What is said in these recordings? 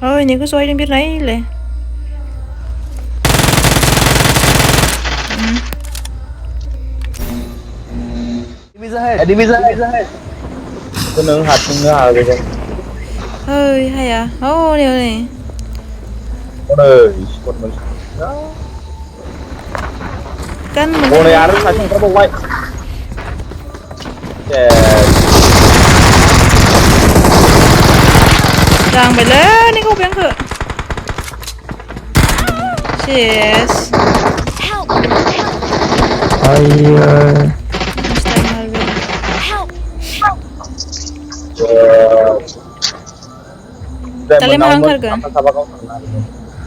Ini ko soalnya bir naik le. Enemies ahead. Cái nướng hạt rồi kìa. Hay à? Nè này. Con ơi, con mình. Kan mình. Con này ăn phải không có bộ vậy. Jangan bela nih kau biang ke. Yes. Tali mahangkar kan?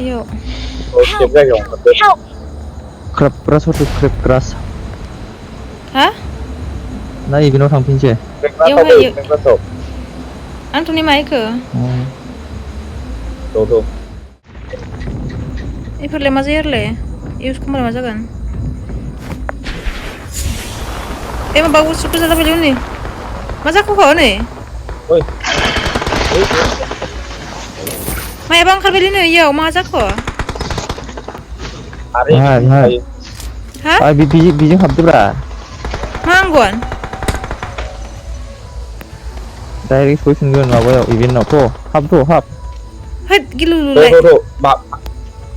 Yuk. Crab keras atau crab keras? Hah? Nah, ini orang pinjai. Yuk. Antu ni mai ke? Tuh. Perle mazir le. Usku malah masakan. Emang bagus suka salah beli ni. Masak kau ni? Oi. Mai bang kau beli ni ya, masak kau. Hai. Hah? Biji hab tu berapa? Mangguan. Direct question gue nggak boleh event apa? Hab. Hei, gilu le. Tuh.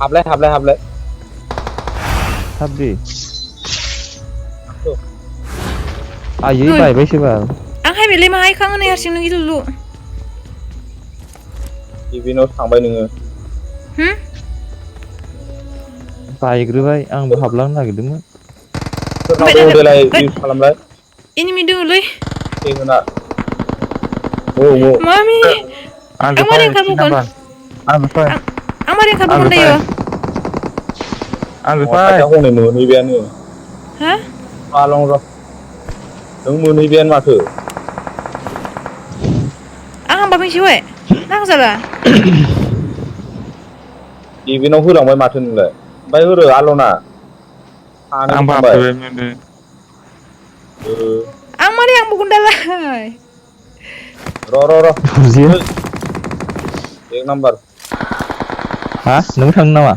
Hab le. Hab di. Ayo baik sih bang. Ang hai beli mahai kang ni harus nunggu dulu. Event थांबाय नोङो. Baik, आंबो हाबलांनो नागिरदोंमोन. सोरनाव देलाय use खालामलाय. Enemy dulu. Tinggal. Mami. Amar yang kamu kon. Amar yang kamu kon dayo. Phải không này mưa bên nữa. Hả? Ba long rồi. Đứng mưa bên mà thử. Ang ba mình siwe? Nang salah. Đi bên nó hư lòng với mặt thân lại. Bay hư rồi alo nà. Ang ba tuh ini. Amar yang bukan dalai. Ro. एक number. Hah? Nung thằng nào à?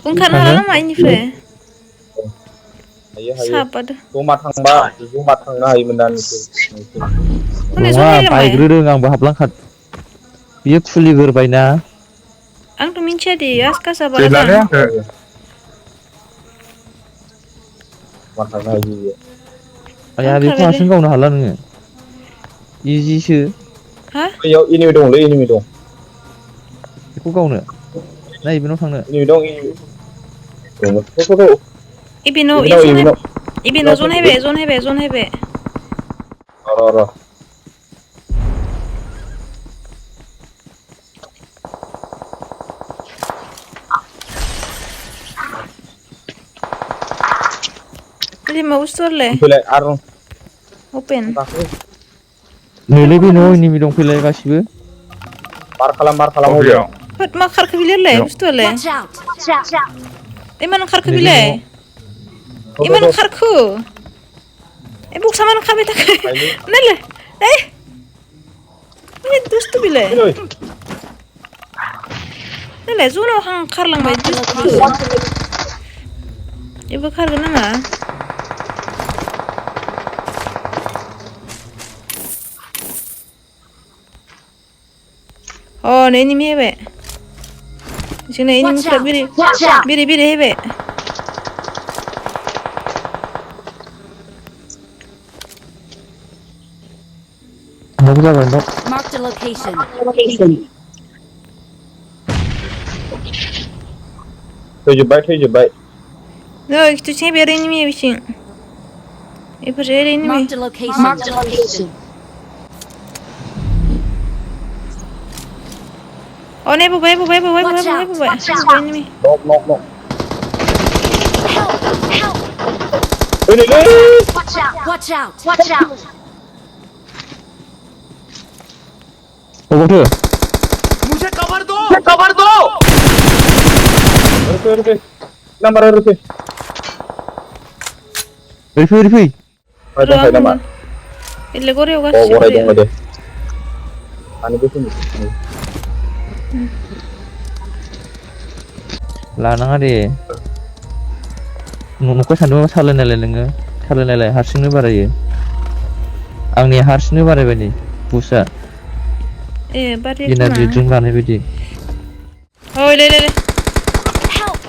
Ungkan halang main ni fe. Siapa dah? Rumah tangga hai mendan itu. Wah, baik dulu ngang bahap langkat. Dia fully berbaina. Ang tu minca di aska sabar. Jalannya ke? Rumah tangga hai. Ayah dia pun asing kau nak halan ni. Easy sih. Hah? Yo ini dong. Aku kau ni. Nah, ibu nak thang ni. Ini dong. Tuh. Ibino zone hebe. Ro. Ini mau store le. Pilih arung. Open. Ini bidong pilih kasih. Mar kalam udah. Hot makar kebilir le, store le. Iman kar kebile. Iman kar ku. Buk sama kar beta. Nele. Ini dustu bile. Nele zona hang kar lang bay dustu. Ibu kar gana na. Ini mi hebe. Sini ini mukra biri hebe. Marked a location. Tujuh baik. No, itu sih biar ini mi bising. Ini mi. Marked a location. Nih bu. Ini mi. Nok. Ini. Watch out. Oh, betul. मुझे cover दो Rupi. Nomor Rupi. Review. Ada nama. Ile gore hoga. Oh, gore dong ada. सानैबो फैनो लानाङा दे न'खौ सानदोंबा सालायनायलाय नोङो सालायनायलाय हारसिंनो बारायो आंनि हारसिंनो बारायबाय नै बुस्टआ ए बारायो खोमा एनार्जि ड्रिंक लानाय बायदि ओइ ले ले ले Help!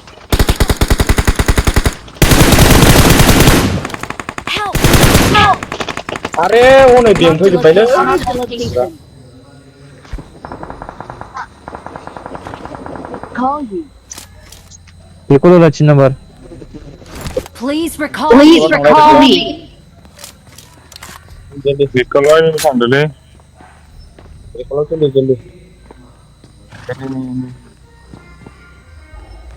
Help! Help! अरे हनै Marked a बेंफैजोब्बायलै location. Marked a location. Call you. बेखौल' थिन number Please recall me. recall me. जल्दी बेखौलाय थांदोलै बेखौल' जल्दी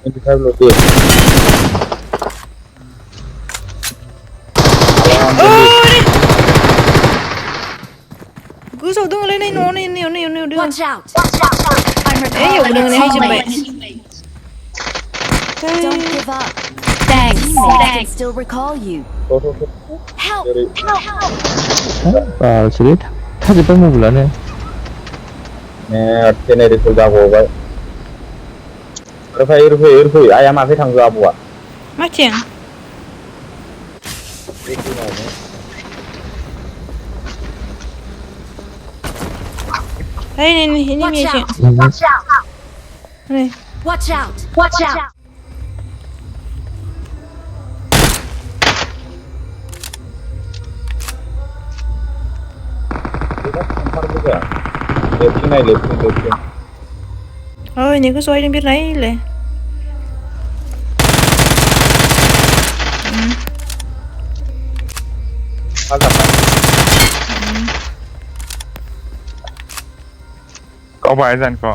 25 ल'सै गोजौआव दङलै नै न'आव नै दङ Watch out. I'm Ey, recalling udah a ngehijab, teammate. Don't give up. Thanks. Teammates can still recall you. Help! जेरै बालसोलै थाजोब्बाय मबाइलानो जेनेरेटर जाबावबाय रुफै आइया माखै थांखो आबौआ matiin ini Watch Mia out. nih Watch out. Watch out. ओंखारबोजा लेफ्टिं नाय लेफ्टिं oh ini gosoy din bir naile có bài dần có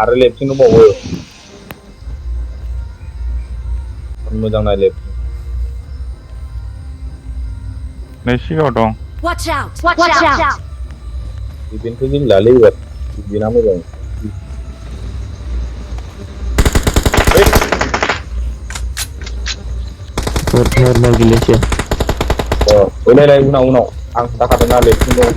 आरो लेफ्टिं दंबावो मोजां नाय लेफ्टिं नै सिगाङाव दं Watch out. Watch out. इभेन्टखौ गेलेलालै एबार इभेन्टआ मोजां नर्माल गेलेनोसै उनाव आं खोन्थाखादोंना लेफ्टिं दं